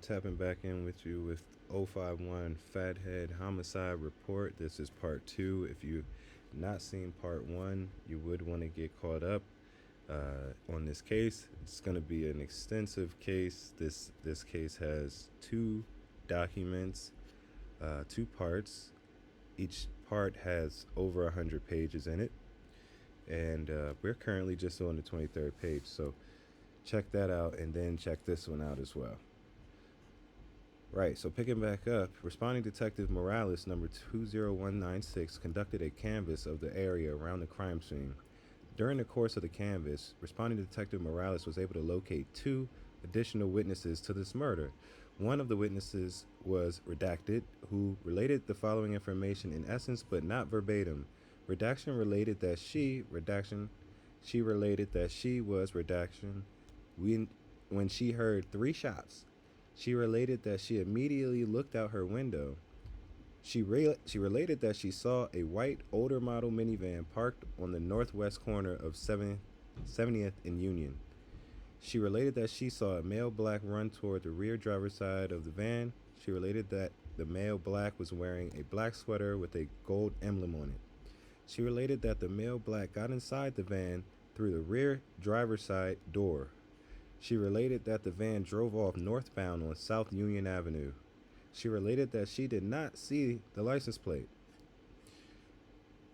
tapping back in with you with 051 Fathead Homicide Report. This is part two. If you've not seen part one, you would want to get caught up on this case. It's going to be an extensive case. This case has two documents, two parts. Each part has over 100 pages in it, and we're currently just on the 23rd page. So check that out, and then check this one out as well. Right, so picking back up, responding detective Morales, number 20196, conducted a canvass of the area around the crime scene. During the course of the canvass, responding detective Morales was able to locate two additional witnesses to this murder. One of the witnesses was redacted, who related the following information in essence but not verbatim. Redaction related that she related that she was when she heard 3 shots. She related that she immediately looked out her window. She related that she saw a white older model minivan parked on the northwest corner of 70th and Union. She related that she saw a male black run toward the rear driver's side of the van. She related that the male black was wearing a black sweater with a gold emblem on it. She related that the male black got inside the van through the rear driver's side door. She related that the van drove off northbound on South Union Avenue. She related that she did not see the license plate.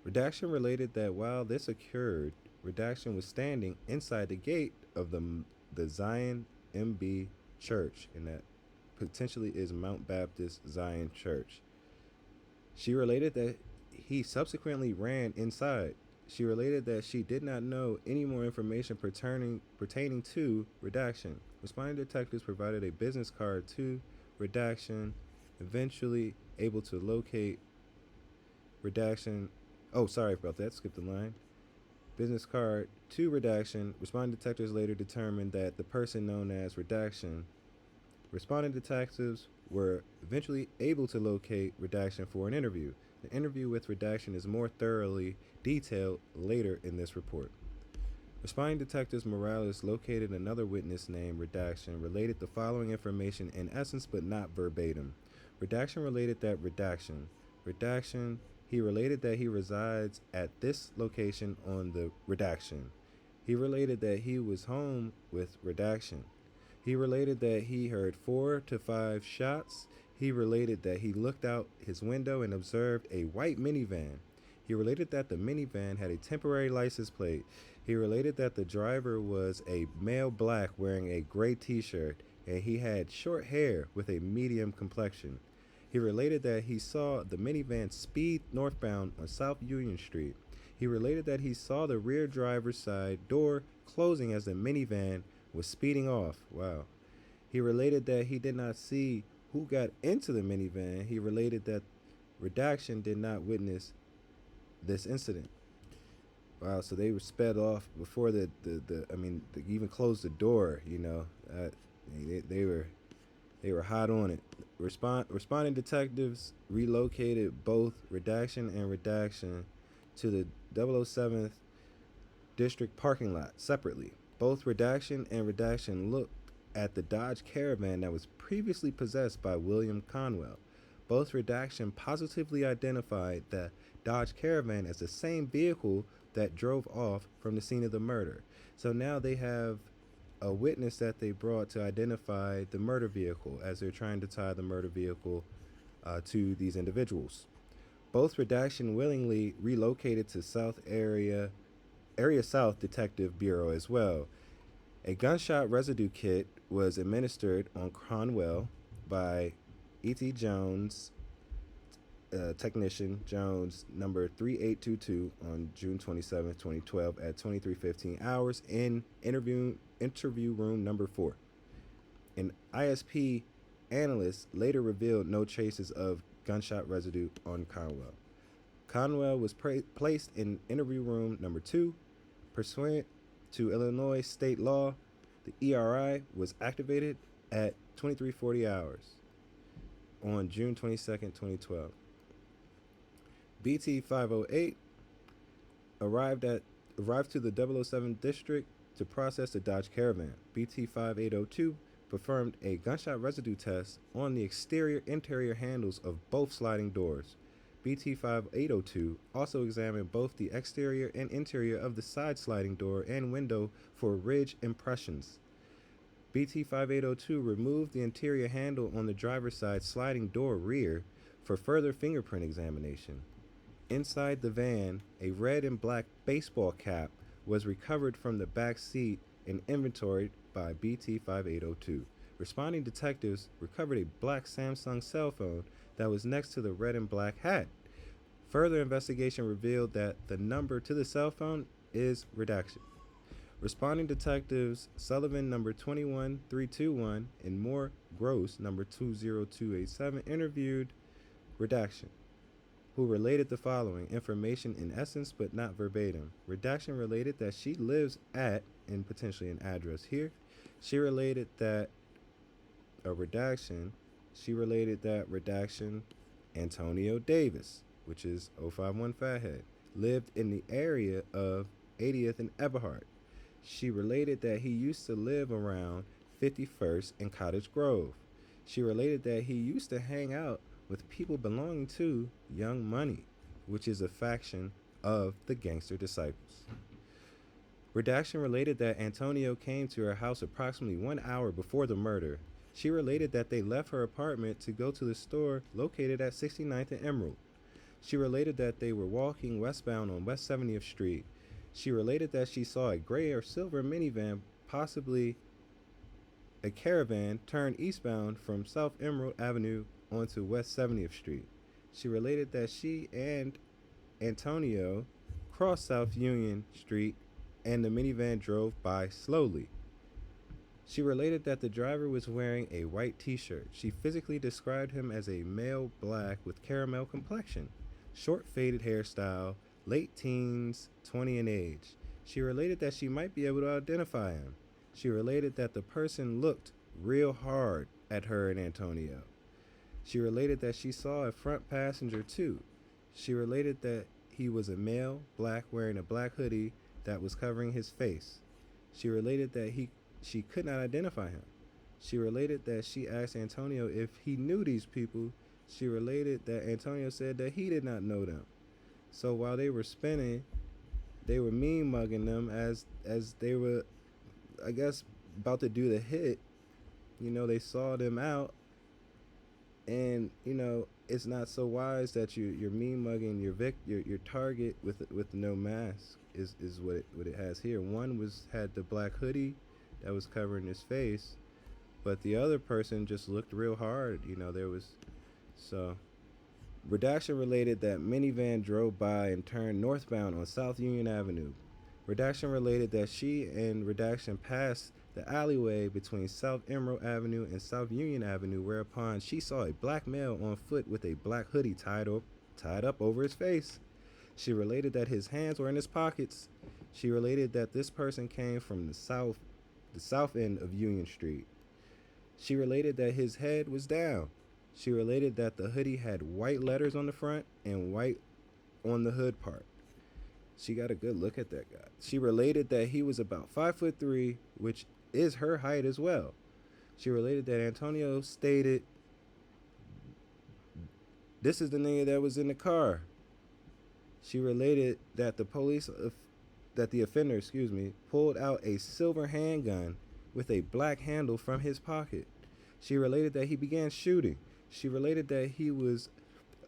Redaction related that while this occurred, Redaction was standing inside the gate of the Zion MB Church, and that potentially is Mount Baptist Zion Church. She related that he subsequently ran inside. She related that she did not know any more information pertaining to Redaction. Responding detectives provided a business card to Redaction, eventually able to locate Redaction. Oh, sorry about that, skipped the line. Business card to Redaction. Responding detectives later determined that the person known as Redaction. Responding detectives were eventually able to locate Redaction for an interview. The interview with Redaction is more thoroughly detailed later in this report. Responding detectives Morales located another witness named Redaction, related the following information in essence but not verbatim. Redaction related that he related that he resides at this location on the Redaction. He related that he was home with Redaction. He related that he heard 4 to 5 shots. He related that he looked out his window and observed a white minivan. He related that the minivan had a temporary license plate. He related that the driver was a male black wearing a gray t-shirt, and he had short hair with a medium complexion. He related that he saw the minivan speed northbound on South Union Street. He related that he saw the rear driver's side door closing as the minivan was speeding off. Wow. He related that he did not see who got into the minivan. He related that Redaction did not witness this incident. Wow, so they were sped off before they even closed the door, they were hot on it. Responding detectives relocated both Redaction and Redaction to the 007th district parking lot separately. Both Redaction and Redaction looked at the Dodge Caravan that was previously possessed by William Conwell. Both Redaction positively identified the Dodge Caravan as the same vehicle that drove off from the scene of the murder. So now they have a witness that they brought to identify the murder vehicle as they're trying to tie the murder vehicle to these individuals. Both Redaction willingly relocated to Area South Detective Bureau as well. A gunshot residue kit was administered on Conwell by E.T. Jones, Technician Jones, number 3822, on June 27, 2012 at 23:15 hours in interview room number 4. An ISP analyst later revealed no traces of gunshot residue on Conwell. Conwell was placed in interview room number 2. Pursuant to Illinois state law, the ERI was activated at 23:40 hours on June 22nd, 2012. BT 508 arrived to the 007 district to process the Dodge Caravan. BT 5802 performed a gunshot residue test on the exterior-interior handles of both sliding doors. BT5802 also examined both the exterior and interior of the side sliding door and window for ridge impressions. BT5802 removed the interior handle on the driver's side sliding door rear for further fingerprint examination. Inside the van, a red and black baseball cap was recovered from the back seat and inventoried by BT5802. Responding detectives recovered a black Samsung cell phone that was next to the red and black hat. Further investigation revealed that the number to the cell phone is redaction. Responding detectives Sullivan number 21321 and Moore Gross number 20287 interviewed redaction, who related the following information in essence but not verbatim. Redaction related that she lives at, and potentially an address here. She related that redaction Antonio Davis, which is 051 Fathead, lived in the area of 80th and Eberhard. She related that he used to live around 51st and Cottage Grove. She related that he used to hang out with people belonging to Young Money, which is a faction of the Gangster Disciples. Redaction related that Antonio came to her house approximately 1 hour before the murder. She related that they left her apartment to go to the store located at 69th and Emerald. She related that they were walking westbound on West 70th Street. She related that she saw a gray or silver minivan, possibly a caravan, turn eastbound from South Emerald Avenue onto West 70th Street. She related that she and Antonio crossed South Union Street and the minivan drove by slowly. She related that the driver was wearing a white t-shirt. She physically described him as a male black with caramel complexion, short faded hairstyle, late teens, 20 in age. She related that she might be able to identify him. She related that the person looked real hard at her and Antonio. She related that she saw a front passenger too. She related that he was a male, black, wearing a black hoodie that was covering his face. She related that she could not identify him. She related that she asked Antonio if he knew these people. She related that Antonio said that he did not know them. So while they were spinning, they were mean mugging them as they were, I guess, about to do the hit. They saw them out, and it's not so wise that you're mean mugging your target with no mask is what it has here. One had the black hoodie that was covering his face, but the other person just looked real hard. Redaction related that minivan drove by and turned northbound on South Union Avenue. Redaction related that she and Redaction passed the alleyway between South Emerald Avenue and South Union Avenue, whereupon she saw a black male on foot with a black hoodie tied up over his face. She related that his hands were in his pockets. She related that this person came from the south end of Union Street. She related that his head was down. She related that the hoodie had white letters on the front and white on the hood part. She got a good look at that guy. She related that he was about 5'3", which is her height as well. She related that Antonio stated, "This is the nigga that was in the car." She related that the offender, pulled out a silver handgun with a black handle from his pocket. She related that he began shooting. She related that he was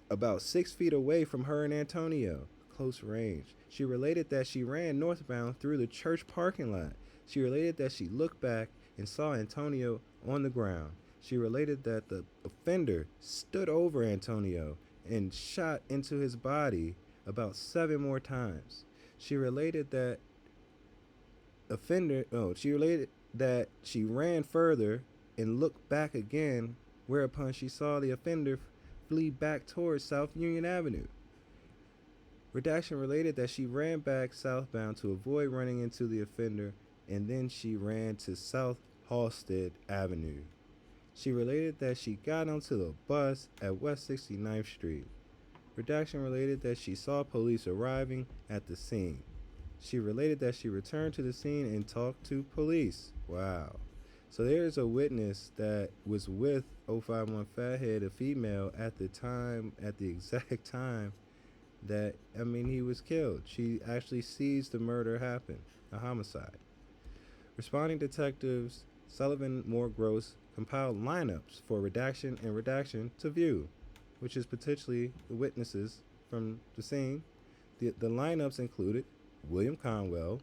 about 6 feet away from her and Antonio, close range. She related that she ran northbound through the church parking lot. She related that she looked back and saw Antonio on the ground. She related that the offender stood over Antonio and shot into his body about 7 more times. She related that she ran further and looked back again, whereupon she saw the offender flee back towards South Union Avenue. Redaction related that she ran back southbound to avoid running into the offender, and then she ran to South Halstead Avenue. She related that she got onto the bus at West 69th Street. Redaction related that she saw police arriving at the scene. She related that she returned to the scene and talked to police. Wow. So there's a witness that was with 051 Fathead, a female, at the time, at the exact time that, I mean, he was killed. She actually sees the murder happen, a homicide. Responding detectives Sullivan Moore Gross compiled lineups for redaction and redaction to view, which is potentially the witnesses from the scene. The lineups included William Conwell,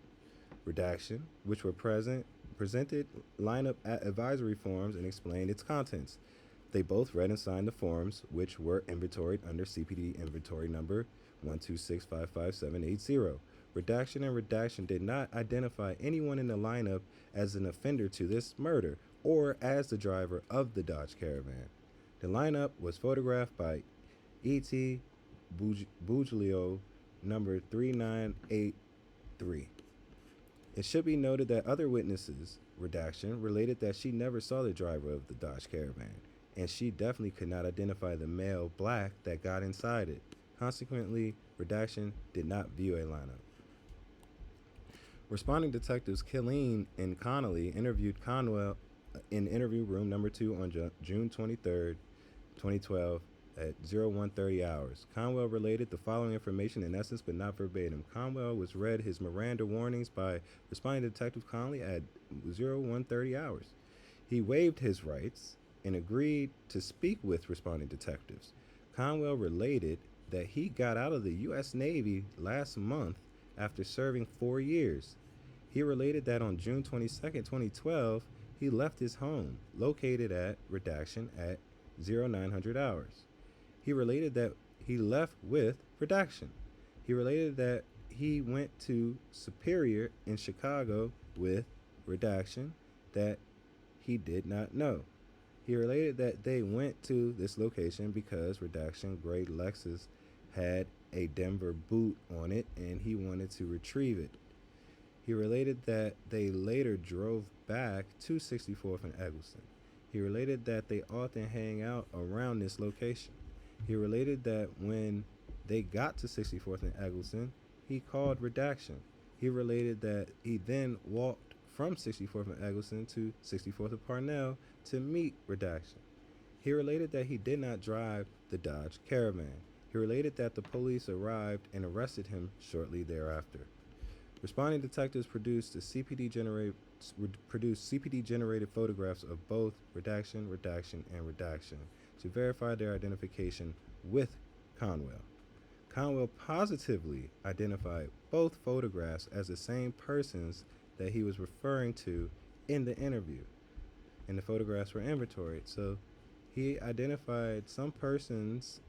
redaction, which were presented lineup advisory forms and explained its contents. They both read and signed the forms, which were inventoried under CPD inventory number 126555780. Redaction and redaction did not identify anyone in the lineup as an offender to this murder or as the driver of the Dodge Caravan. The lineup was photographed by E.T. Buglio, number 3983. It should be noted that other witnesses, redaction, related that she never saw the driver of the Dodge Caravan, and she definitely could not identify the male black that got inside it. Consequently, redaction did not view a lineup. Responding detectives Killeen and Connolly interviewed Conwell in interview room number 2 on June 23rd, 2012 at 0130 hours. Conwell related the following information in essence but not verbatim. Conwell was read his Miranda warnings by responding detective Connolly at 0130 hours. He waived his rights and agreed to speak with responding detectives. Conwell related that he got out of the U.S. Navy last month after serving 4 years. He related that on June 22nd, 2012, he left his home, located at redaction at 0900 hours. He related that he left with redaction. He related that he went to Superior in Chicago with redaction that he did not know. He related that they went to this location because redaction gray Lexus had a Denver boot on it and he wanted to retrieve it. He related that they later drove back to 64th and Eggleston. He related that they often hang out around this location. He related that when they got to 64th and Eggleston, he called redaction. He related that he then walked from 64th and Eggleston to 64th and Parnell to meet redaction. He related that he did not drive the Dodge Caravan. He related that the police arrived and arrested him shortly thereafter. Responding detectives produced CPD-generated photographs of both redaction, and redaction to verify their identification with Conwell. Conwell positively identified both photographs as the same persons that he was referring to in the interview, and the photographs were inventoried. So he identified some persons,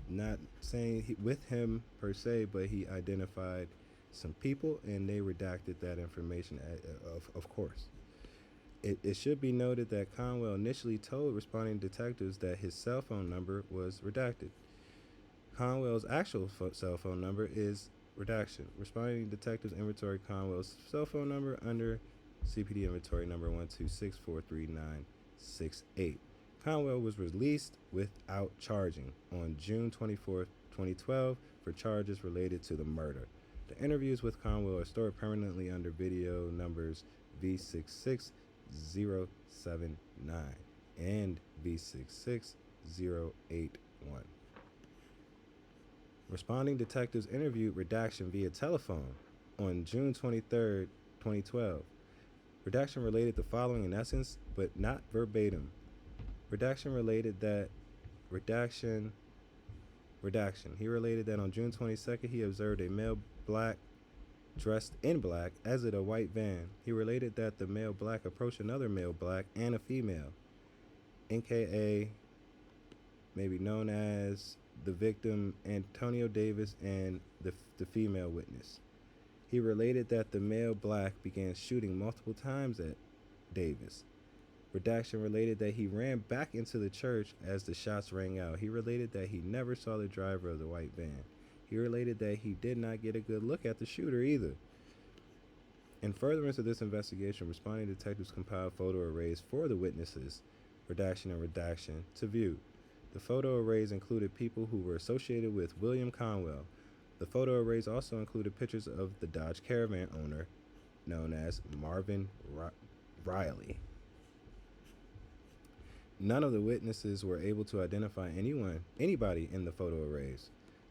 not saying with him per se, but he identified some people, and they redacted that information, of course. It should be noted that Conwell initially told responding detectives that his cell phone number was redacted. Conwell's actual cell phone number is redaction. Responding detectives inventory Conwell's cell phone number under CPD inventory number 126439968. Conwell was released without charging on June 24, 2012 for charges related to the murder. The interviews with Conwell are stored permanently under video numbers V66079 and V66081. Responding detectives interviewed redaction via telephone on June 23, 2012. Redaction related the following in essence, but not verbatim. Redaction related that redaction. He related that on June 22nd he observed a male black dressed in black exit a white van. He related that the male black approached another male black and a female, NKA, maybe known as the victim Antonio Davis, and the female witness. He related that the male black began shooting multiple times at Davis. Redaction related that he ran back into the church as the shots rang out. He related that he never saw the driver of the white van. He related that he did not get a good look at the shooter either. In furtherance of this investigation, responding detectives compiled photo arrays for the witnesses, redaction and redaction, to view. The photo arrays included people who were associated with William Conwell. The photo arrays also included pictures of the Dodge Caravan owner, known as Marvin Riley. None of the witnesses were able to identify anybody in the photo arrays.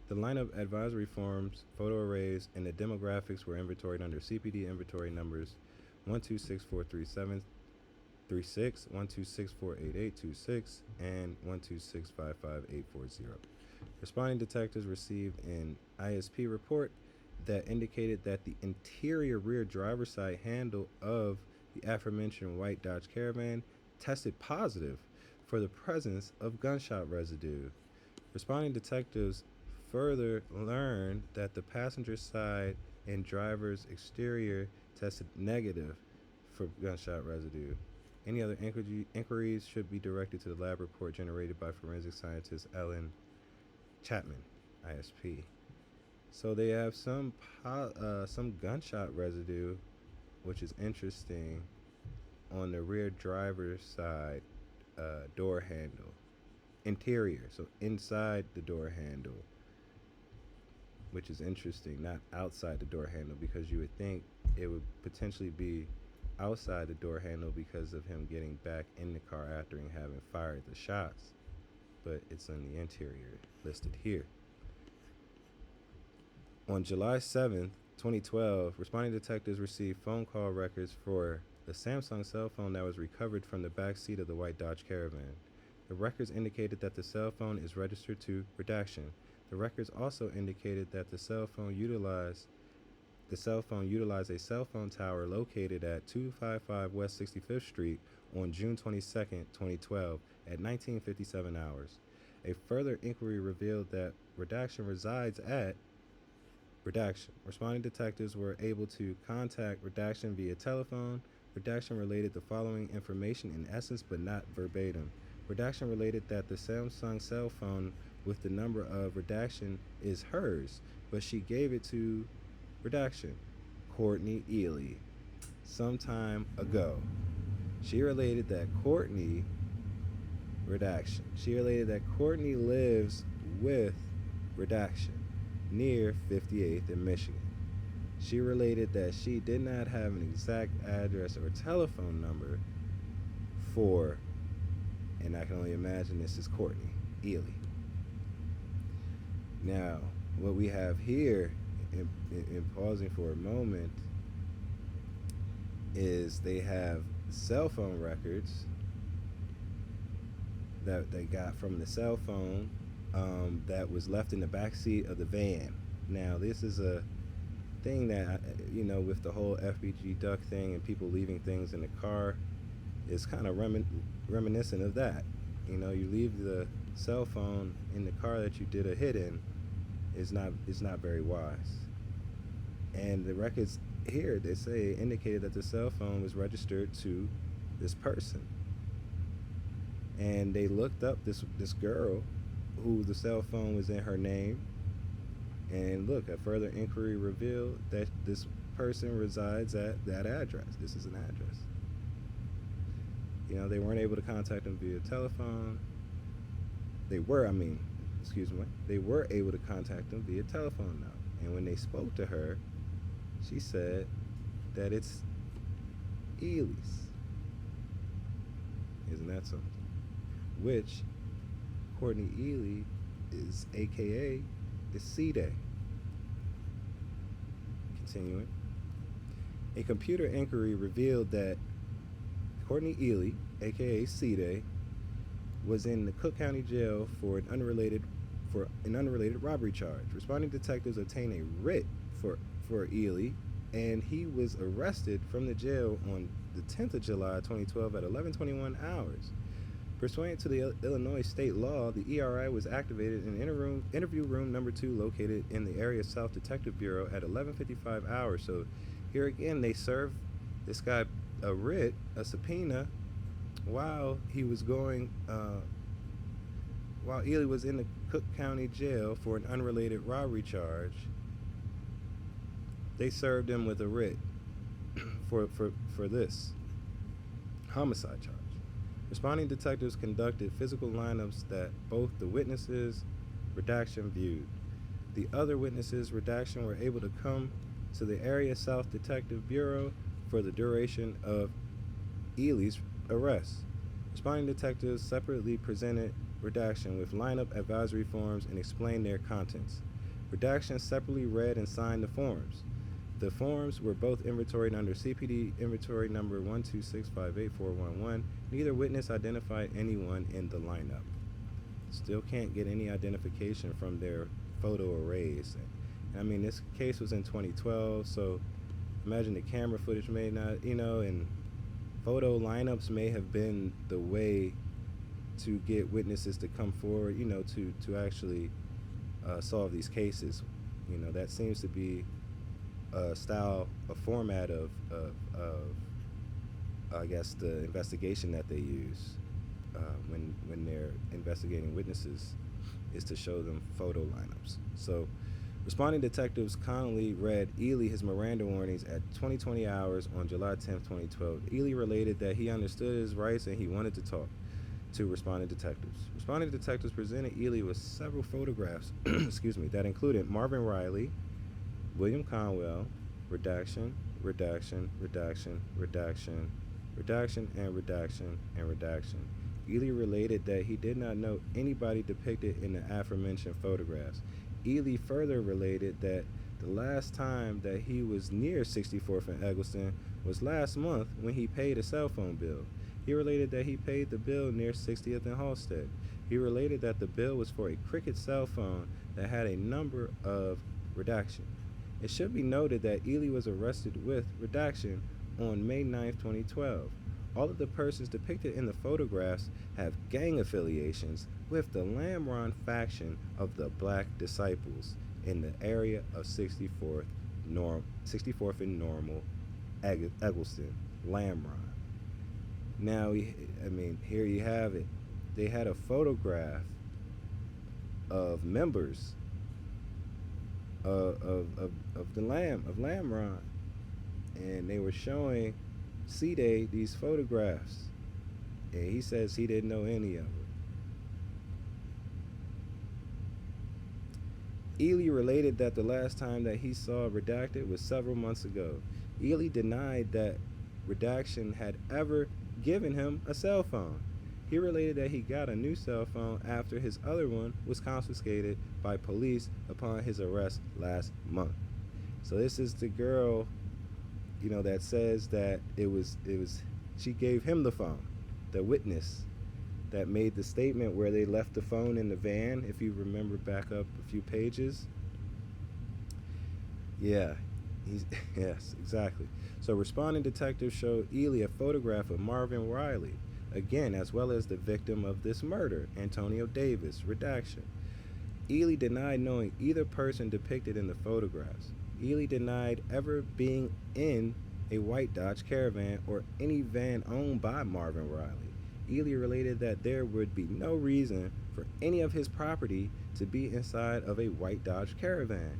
The lineup advisory forms, photo arrays, and the demographics were inventoried under CPD inventory numbers 1264337 36, 126488826, and 126555840. Responding detectives received an ISP report that indicated that the interior rear driver's side handle of the aforementioned white Dodge Caravan tested positive for the presence of gunshot residue. Responding detectives further learned that the passenger side and driver's exterior tested negative for gunshot residue. Any other inquiries should be directed to the lab report generated by forensic scientist Ellen Chapman, ISP. So they have some gunshot residue, which is interesting, on the rear driver's side door handle, interior, so inside the door handle, which is interesting, not outside the door handle, because you would think it would potentially be outside the door handle because of him getting back in the car after having fired the shots, but it's in the interior listed here. On July 7th, 2012, responding detectives received phone call records for the Samsung cell phone that was recovered from the back seat of the white Dodge Caravan. The records indicated that the cell phone is registered to redaction. The records also indicated that the cell phone utilized a cell phone tower located at 255 West 65th Street on June 22nd, 2012 at 19:57 hours. A further inquiry revealed that redaction resides at redaction. Responding detectives were able to contact redaction via telephone. Redaction related the following information in essence but not verbatim. Redaction related that the Samsung cell phone with the number of redaction is hers, but she gave it to redaction, Courtney Ely, sometime ago. She related that Courtney lives with redaction near 58th in Michigan. She related that she did not have an exact address or telephone number for, and I can only imagine this is Courtney Ely. Now, what we have here, in pausing for a moment, is they have cell phone records that they got from the cell phone that was left in the back seat of the van. Now, this is a thing that, with the whole FBG duck thing and people leaving things in the car, is kind of reminiscent of that. You leave the cell phone in the car that you did a hit in is not very wise. And the records here, they say, indicated that the cell phone was registered to this person. And they looked up this girl who the cell phone was in her name. And look, a further inquiry revealed that this person resides at that address. This is an address. They weren't able to contact them via telephone. They were able to contact them via telephone now. And when they spoke to her, she said that it's Ely's. Isn't that something? Which Courtney Ely is AKA the C-Day. Continuing. A computer inquiry revealed that Courtney Ely, aka C-Day, was in the Cook County Jail for an unrelated robbery charge. Responding detectives obtained a writ for Ely, and he was arrested from the jail on the 10th of July 2012 at 11:21 hours. Pursuant to the Illinois state law, the ERI was activated in interview room number 2 located in the area South Detective Bureau at 11:55 hours. So here again, they served this guy a writ, a subpoena, while he was while Ely was in the Cook County Jail for an unrelated robbery charge. They served him with a writ for this homicide charge. Responding detectives conducted physical lineups that both the witnesses, redaction, viewed. The other witnesses, redaction, were able to come to the area South Detective Bureau for the duration of Ely's arrest. Responding detectives separately presented redaction with lineup advisory forms and explained their contents. Redaction separately read and signed the forms. The forms were both inventoried under CPD inventory number 126584111. Neither witness identified anyone in the lineup. Still can't get any identification from their photo arrays. I mean, this case was in 2012, so imagine the camera footage may not, and photo lineups may have been the way to get witnesses to come forward, to actually solve these cases. That seems to be a format of I guess the investigation that they use when they're investigating witnesses is to show them photo lineups. So, responding detectives calmly read Ely his Miranda warnings at 20 hours on July 10, 2012. Ely related that he understood his rights and he wanted to talk to responding detectives. Responding detectives presented Ely with several photographs that included Marvin Riley, William Conwell, redaction, redaction, redaction, redaction, redaction, and redaction, and redaction. Ely related that he did not know anybody depicted in the aforementioned photographs. Ely further related that the last time that he was near 64th and Eggleston was last month when he paid a cell phone bill. He related that he paid the bill near 60th and Halstead. He related that the bill was for a Cricket cell phone that had a number of redaction. It should be noted that Ely was arrested with redaction on May 9, 2012. All of the persons depicted in the photographs have gang affiliations with the Lamron faction of the Black Disciples in the area of 64th and Normal, Eggleston, Lamron. Now, here you have it. They had a photograph of members of Lamron, and they were showing C-Day these photographs, and he says he didn't know any of it. Ely related that the last time that he saw Redacted was several months ago. Ely denied that Redaction had ever given him a cell phone. He related that he got a new cell phone after his other one was confiscated by police upon his arrest last month. So this is the girl, that says that she gave him the phone, the witness that made the statement where they left the phone in the van, if you remember back up a few pages. Yeah, yes, exactly. So responding detectives showed Ely a photograph of Marvin Riley, again, as well as the victim of this murder, Antonio Davis, redaction. Ely denied knowing either person depicted in the photographs. Ely denied ever being in a white Dodge Caravan or any van owned by Marvin Riley. Ely related that there would be no reason for any of his property to be inside of a white Dodge Caravan.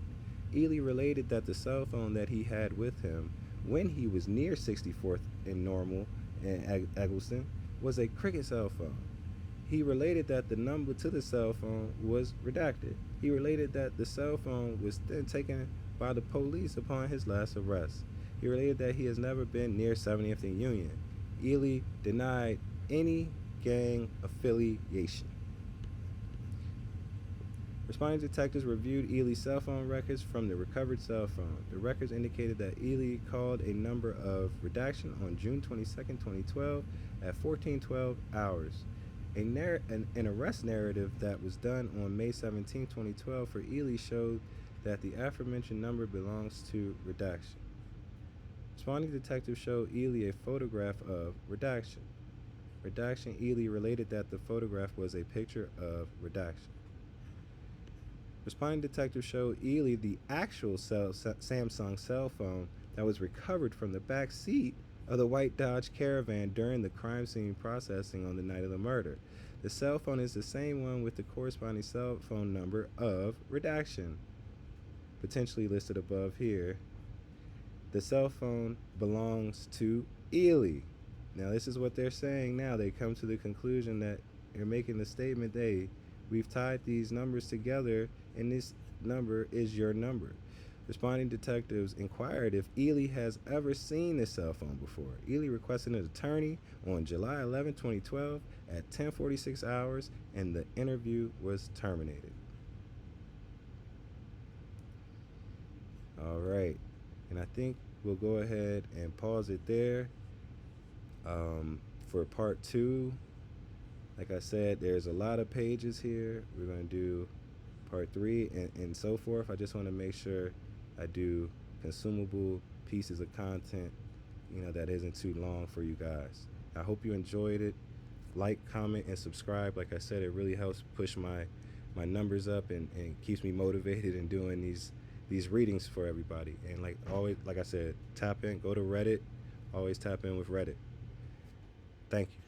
Ely related that the cell phone that he had with him when he was near 64th and Normal and Eggleston was a Cricket cell phone. He related that the number to the cell phone was redacted. He related that the cell phone was then taken by the police upon his last arrest. He related that he has never been near 70th and Union. Ely denied any gang affiliation. Responding detectives reviewed Ely's cell phone records from the recovered cell phone. The records indicated that Ely called a number of redaction on June 22, 2012 at 14:12 hours. An arrest narrative that was done on May 17, 2012 for Ely showed that the aforementioned number belongs to redaction. Responding detectives showed Ely a photograph of redaction. Redaction Ely related that the photograph was a picture of redaction. Responding detectives showed Ely the actual Samsung cell phone that was recovered from the back seat of the white Dodge Caravan during the crime scene processing on the night of the murder. The cell phone is the same one with the corresponding cell phone number of redaction, potentially listed above here. The cell phone belongs to Ely. Now, this is what they're saying now. They come to the conclusion that they're making the statement, we've tied these numbers together, and this number is your number. Responding detectives inquired if Ely has ever seen the cell phone before. Ely requested an attorney on July 11, 2012 at 10:46 hours, and the interview was terminated. All right. And I think we'll go ahead and pause it there. For part 2, like I said, there's a lot of pages here. We're going to do part 3 and so forth. I just want to make sure I do consumable pieces of content, that isn't too long for you guys. I hope you enjoyed it. Like, comment, and subscribe. Like I said, it really helps push my numbers up and keeps me motivated in doing these readings for everybody. And like always, like I said, tap in, go to Reddit. Always tap in with Reddit. Thank you.